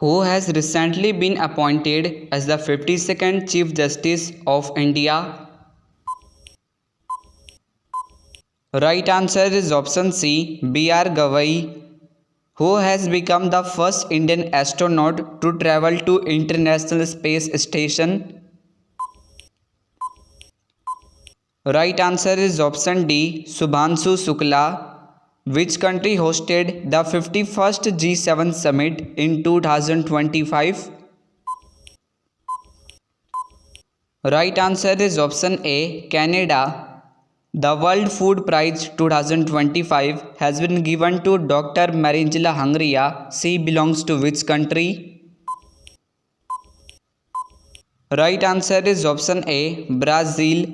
who has recently been appointed as the 52nd Chief Justice of India? Right answer is option C, B.R. Gavai, who has become the first Indian astronaut to travel to International Space Station. Right answer is option D, Subhanshu Shukla. Which country hosted the 51st G7 summit in 2025? Right answer is option A, Canada. The World Food Prize 2025 has been given to Dr. Marinjila Hungria. She belongs to which country? Right answer is option A, Brazil.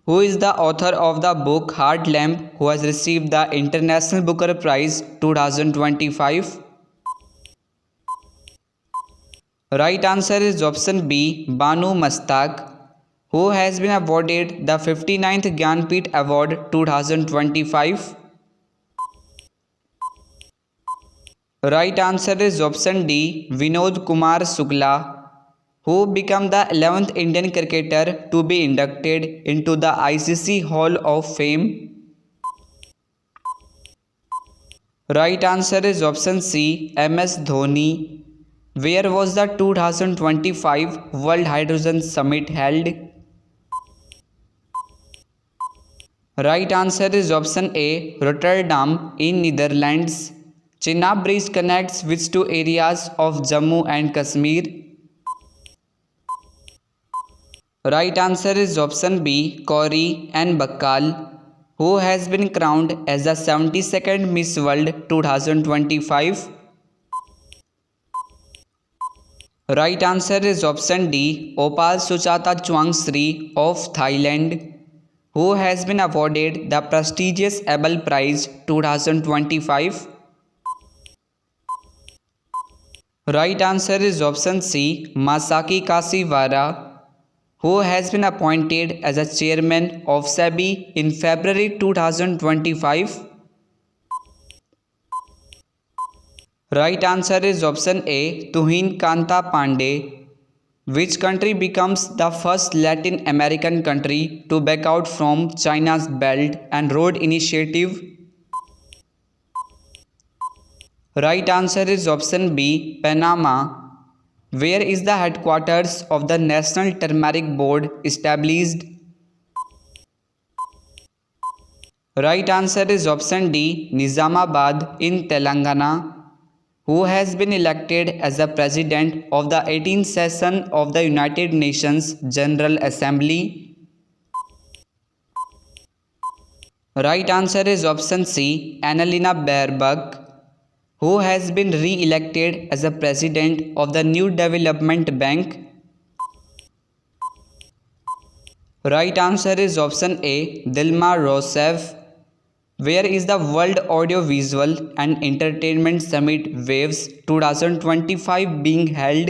Who is the author of the book Heart Lamp, who has received the International Booker Prize 2025? Right answer is option B, Banu Mastaq, who has been awarded the 59th Gyanpith Award 2025. Right answer is option D, Vinod Kumar Shukla, who became the 11th Indian cricketer to be inducted into the ICC Hall of Fame. Right answer is option C, MS Dhoni. Where was the 2025 World Hydrogen Summit held? Right answer is option A, Rotterdam in Netherlands. Chenab Bridge connects which two areas of Jammu and Kashmir? Right answer is option B, Kauri and Bakkal, who has been crowned as the 72nd Miss World 2025. Right answer is option D, Opal Suchata Chuangsri of Thailand, who has been awarded the prestigious Abel Prize 2025. Right answer is option C, Masaki Kashiwara, who has been appointed as a chairman of SEBI in February 2025. Right answer is option A, Tuhin Kanta Pandey. Which country becomes the first Latin American country to back out from China's Belt and Road Initiative? Right answer is option B, Panama. Where is the headquarters of the National Turmeric Board established? Right answer is option D, Nizamabad in Telangana. Who has been elected as the president of the 18th session of the United Nations General Assembly? Right answer is option C, Annalena Baerbock, who has been re-elected as the president of the New Development Bank. Right answer is option A, Dilma Rousseff. Where is the World Audiovisual and Entertainment Summit Waves 2025 being held?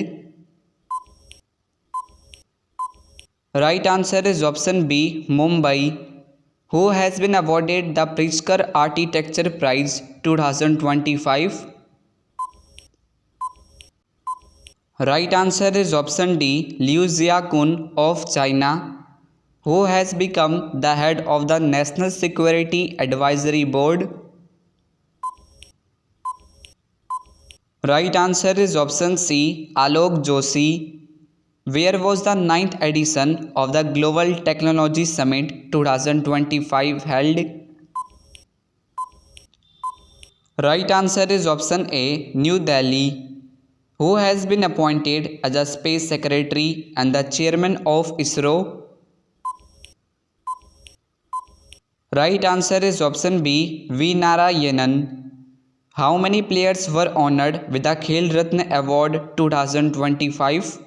Right answer is option B, Mumbai. Who has been awarded the Pritzker Architecture Prize 2025? Right answer is option D, Liu Xiaokun of China, who has become the head of the National Security Advisory Board. Right answer is option C, Alok Joshi. Where was the 9th edition of the Global Technology Summit 2025 held? Right answer is option A, New Delhi. Who has been appointed as a Space Secretary and the Chairman of ISRO? Right answer is option B, V. Narayanan. How many players were honored with the Khel Ratna Award 2025?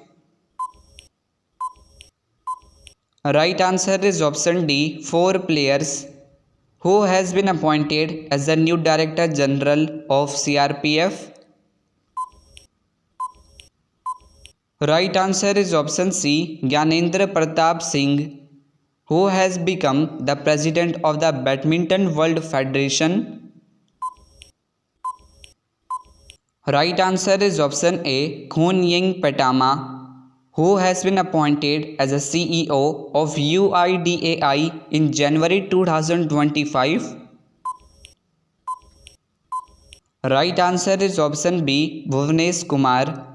Right answer is option D, 4 players. Who has been appointed as the new Director General of CRPF? Right answer is option C, Gyanendra Pratap Singh, who has become the President of the Badminton World Federation. Right answer is option A, Khun Ying Petama, who has been appointed as a CEO of UIDAI in January 2025. Right answer is option B, Bhuvnesh Kumar,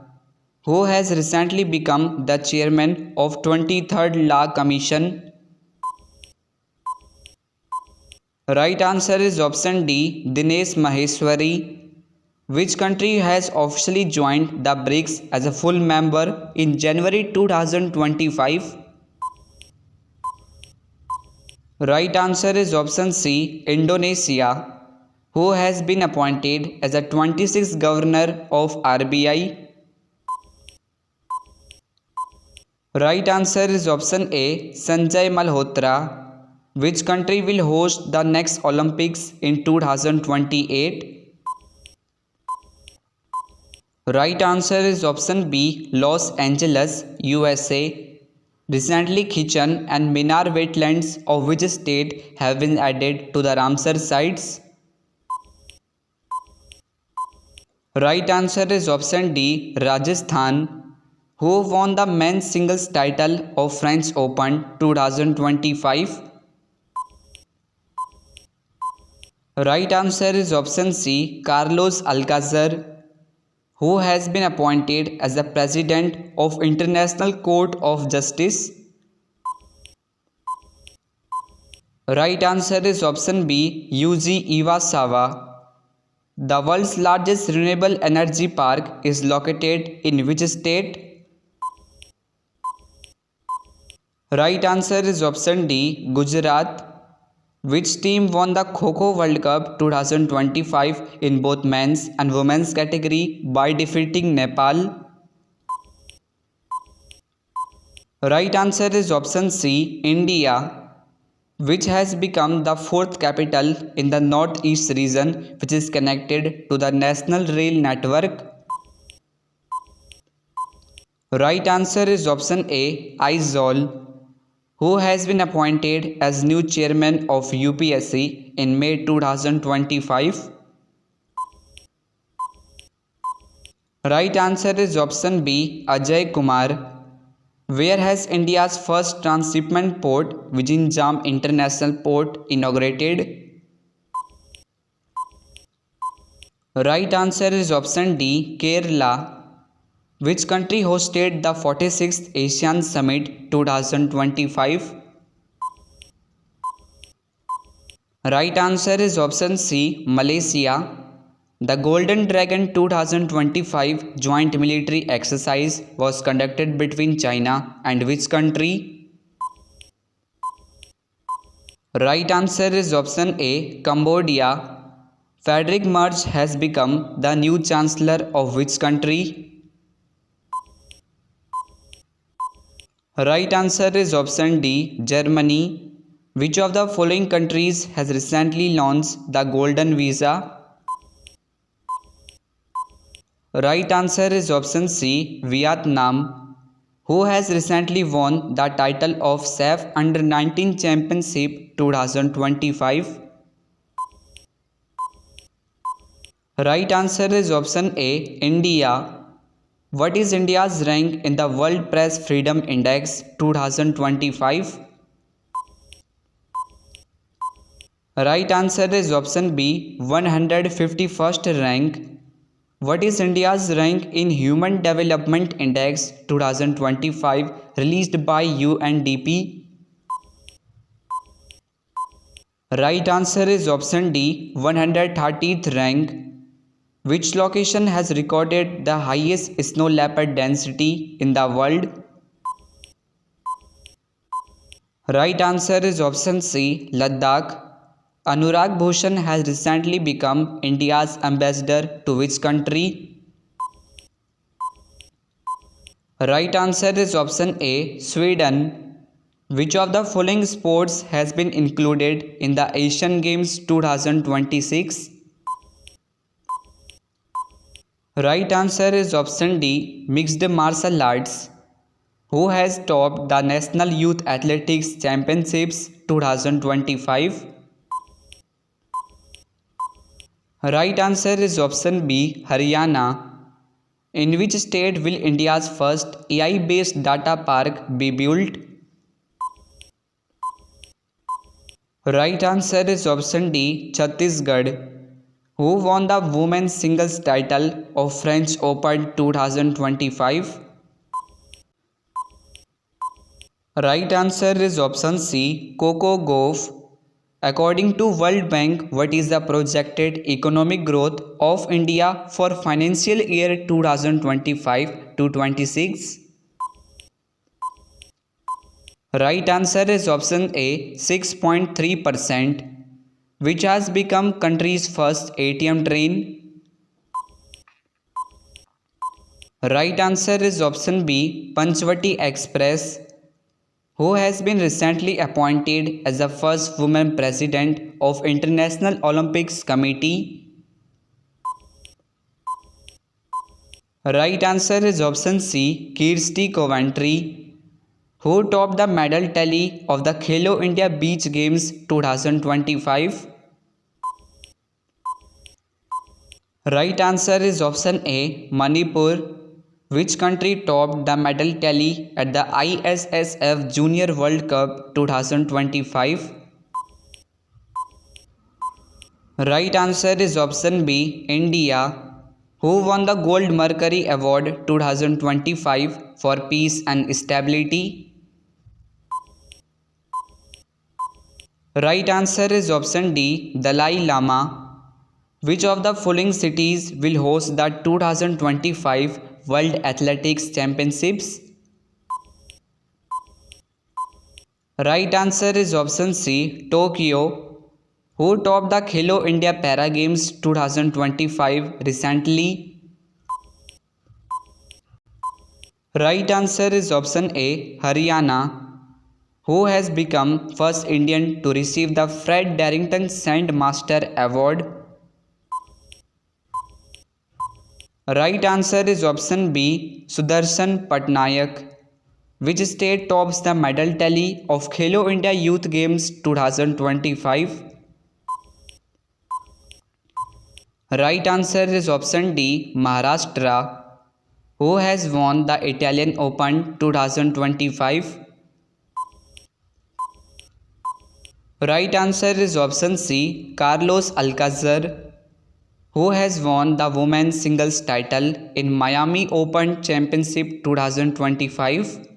who has recently become the chairman of 23rd Law Commission. Right answer is option D, Dinesh Maheshwari. Which country has officially joined the BRICS as a full member in January 2025? Right answer is option C, Indonesia, who has been appointed as a 26th governor of RBI. Right answer is option A, Sanjay Malhotra. Which country will host the next Olympics in 2028? Right answer is option B, Los Angeles, USA. Recently, Kitchen and Minar wetlands of which state have been added to the Ramsar sites? Right answer is option D, Rajasthan, who won the men's singles title of French Open 2025. Right answer is option C, Carlos Alcazar, who has been appointed as the President of International Court of Justice. Right answer is option B, Yuji Iwasawa. The world's largest renewable energy park is located in which state? Right answer is option D, Gujarat. Which team won the Kho-Kho World Cup 2025 in both men's and women's category by defeating Nepal? Right answer is option C, India, which has become the fourth capital in the northeast region which is connected to the national rail network. Right answer is option A, Aizawl, who has been appointed as new chairman of UPSC in May 2025. Right answer is option B, Ajay Kumar. Where has India's first transshipment port, Vizhinjam International Port, inaugurated? Right answer is option D, Kerala. Which country hosted the 46th ASEAN Summit 2025? Right answer is option C, Malaysia. The Golden Dragon 2025 joint military exercise was conducted between China and which country? Right answer is option A, Cambodia. Frederick Merz has become the new chancellor of which country? Right answer is option D, Germany. Which of the following countries has recently launched the Golden Visa? Right answer is option C, Vietnam, who has recently won the title of SAF Under-19 Championship 2025. Right answer is option A, India. What is India's rank in the World Press Freedom Index 2025? Right answer is option B, 151st rank. What is India's rank in Human Development Index 2025 released by UNDP? Right answer is option D, 130th rank. Which location has recorded the highest snow leopard density in the world? Right answer is option C, Ladakh. Anurag Bhushan has recently become India's ambassador to which country? Right answer is option A, Sweden. Which of the following sports has been included in the Asian Games 2026? Right answer is option D, Mixed Martial Arts. Who has topped the National Youth Athletics Championships 2025? Right answer is option B, Haryana. In which state will India's first AI-based data park be built? Right answer is option D, Chhattisgarh. Who won the women's singles title of French Open 2025? Right answer is option C, Coco Gauff. According to World Bank, what is the projected economic growth of India for financial year 2025 to 26? Right answer is option A, 6.3%, which has become country's first ATM train. Right answer is option B, Panchvati Express, who has been recently appointed as the first woman president of International Olympics Committee. Right answer is option C, Kirsty Coventry, who topped the medal tally of the Khelo India Beach Games 2025. Right answer is option A, Manipur. Which country topped the medal tally at the ISSF Junior World Cup 2025? Right answer is option B, India, who won the Gold Mercury Award 2025 for peace and stability. Right answer is option D, Dalai Lama. Which of the following cities will host the 2025 World Athletics Championships? Right answer is option C, Tokyo, who topped the Khelo India Para Games 2025 recently. Right answer is option A, Haryana, who has become first Indian to receive the Fred Darrington Sandmaster Award. Right answer is option B, Sudarshan Patnaik. Which state tops the medal tally of Khelo India Youth Games 2025? Right answer is option D, Maharashtra, who has won the Italian Open 2025. Right answer is option C, Carlos Alcaraz, who has won the women's singles title in Miami Open Championship 2025.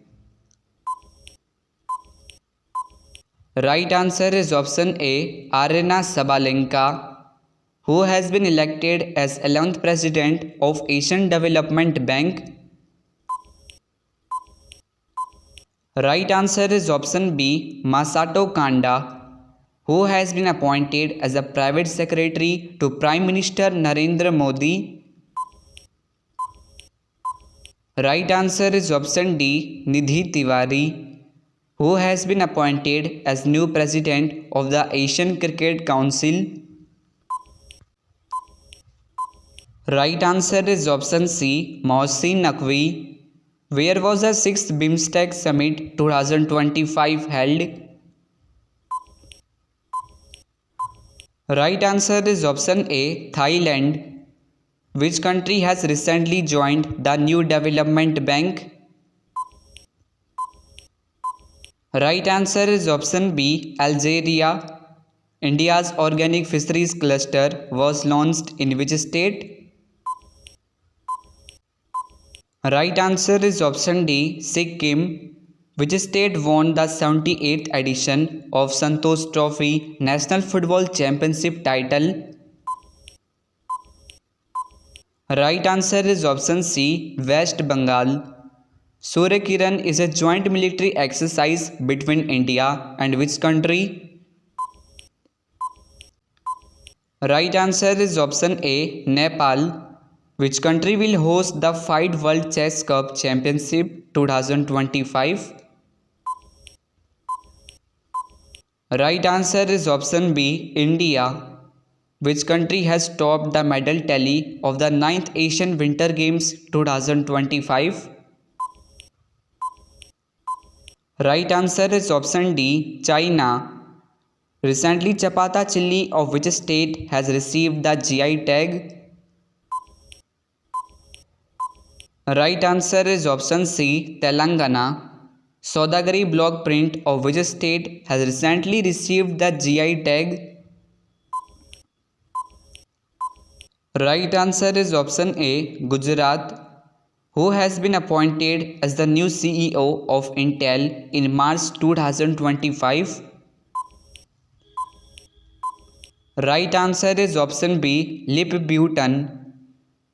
Right answer is option A, Aryna Sabalenka, who has been elected as 11th President of Asian Development Bank. Right answer is option B, Masato Kanda, who has been appointed as a private secretary to Prime Minister Narendra Modi. Right answer is option D, Nidhi Tiwari, who has been appointed as new president of the Asian Cricket Council. Right answer is option C, Mohsin Naqvi. Where was the 6th BIMSTEC Summit 2025 held? Right answer is option A, Thailand. Which country has recently joined the New Development Bank? Right answer is option B, Algeria. India's organic fisheries cluster was launched in which state? Right answer is option D, Sikkim. Which state won the 78th edition of Santosh Trophy National Football Championship title? Right answer is option C, West Bengal. Surya Kiran is a joint military exercise between India and which country? Right answer is option A, Nepal. Which country will host the FIDE World Chess Cup Championship 2025? Right answer is option B, India. Which country has topped the medal tally of the 9th Asian Winter Games 2025? Right answer is option D, China. Recently, Chapata chilli of which state has received the GI tag? Right answer is option C, Telangana. Sodagari block print of which state has recently received the GI tag? Right answer is option A, Gujarat. Who has been appointed as the new CEO of Intel in March 2025? Right answer is option B, Lip Bhutan,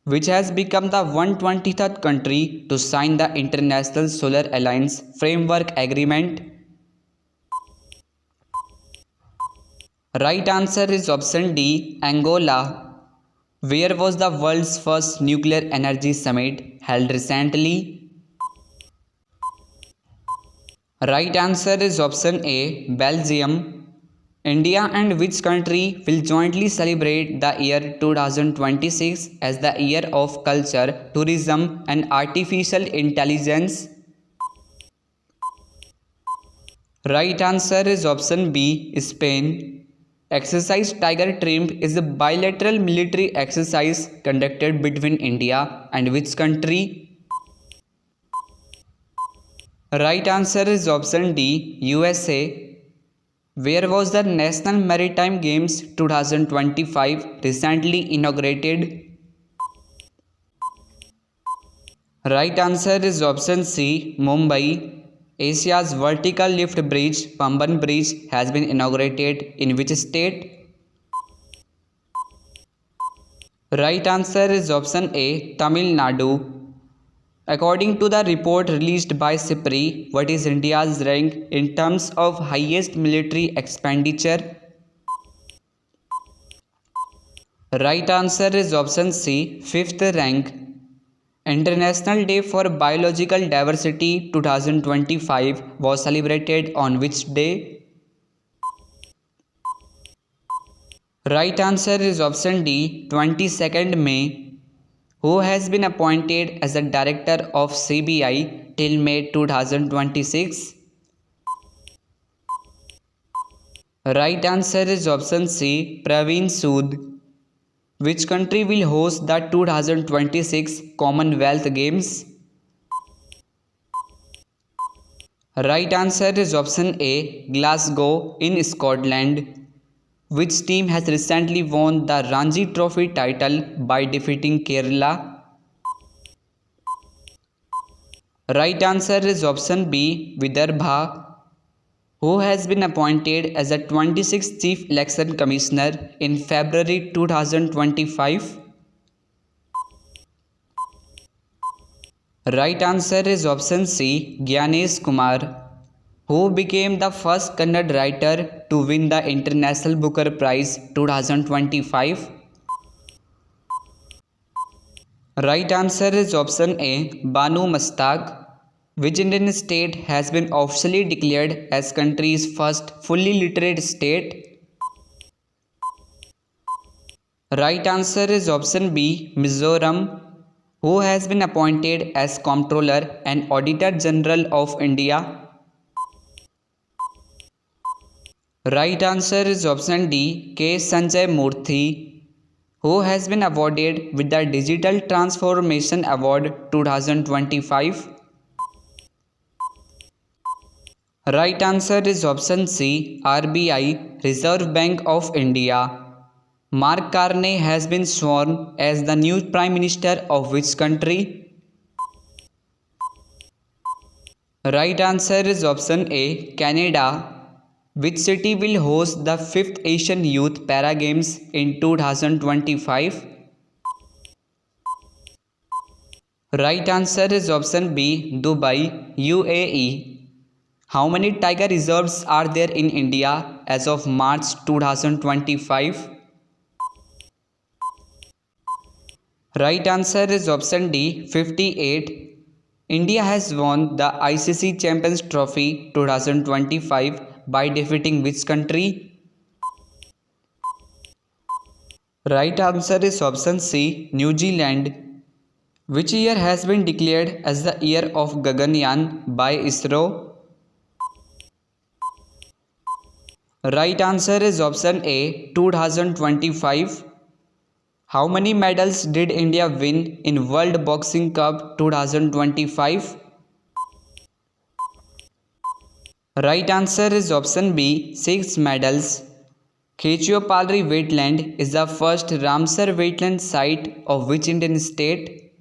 which has become the 123rd country to sign the International Solar Alliance Framework Agreement. Right answer is option D, Angola. Where was the world's first nuclear energy summit held recently? Right answer is option A, Belgium. India and which country will jointly celebrate the year 2026 as the Year of Culture, Tourism and Artificial Intelligence? Right answer is option B, Spain. Exercise Tiger Trimp is a bilateral military exercise conducted between India and which country? Right answer is option D, USA. Where was the National Maritime Games 2025 recently inaugurated? Right answer is option C, Mumbai. Asia's vertical lift bridge, Pamban Bridge, has been inaugurated in which state? Right answer is option A, Tamil Nadu. According to the report released by SIPRI, what is India's rank in terms of highest military expenditure? Right answer is option C, 5th rank. International Day for Biological Diversity 2025 was celebrated on which day? Right answer is option D, 22nd May. Who has been appointed as the director of CBI till May 2026? Right answer is option C, Praveen Sood. Which country will host the 2026 Commonwealth Games? Right answer is option A, Glasgow in Scotland. Which team has recently won the Ranji Trophy title by defeating Kerala? Right answer is option B, Vidarbha. Who has been appointed as the 26th Chief Election Commissioner in February 2025? Right answer is option C, Gyanesh Kumar. Who became the first Kannada writer to win the International Booker Prize 2025? Right answer is option A, Banu Mastaq. Which Indian state has been officially declared as country's first fully literate state? Right answer is option B, Mizoram. Who has been appointed as Comptroller and Auditor General of India? Right answer is option D, K. Sanjay Murthy. Who has been awarded with the Digital Transformation Award 2025? Right answer is option C, RBI, Reserve Bank of India. Mark Carney has been sworn as the new Prime Minister of which country? Right answer is option A, Canada. Which city will host the 5th Asian Youth Para Games in 2025? Right answer is option B, Dubai, UAE. How many tiger reserves are there in India as of March 2025? Right answer is option D, 58. India has won the ICC Champions Trophy 2025 by defeating which country? Right answer is option C, New Zealand. Which year has been declared as the year of Gaganyaan by ISRO? Right answer is option A, 2025. How many medals did India win in World Boxing Cup 2025? Right answer is option B, 6 medals. Khechio-Palri wetland is the first Ramsar wetland site of which Indian state?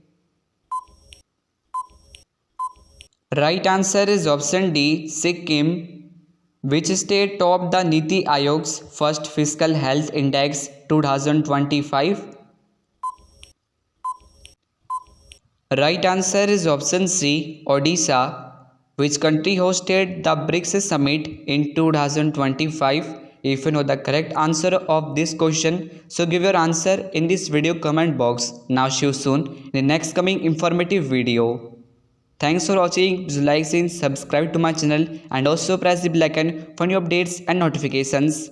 Right answer is option D, Sikkim. Which state topped the Niti Aayog's first fiscal health index 2025? Right answer is option C, Odisha. Which country hosted the BRICS summit in 2025? If you know the correct answer of this question, so give your answer in this video comment box. Now see you soon in the next coming informative video. Thanks for watching. Please like and subscribe to my channel and also press the bell icon for new updates and notifications.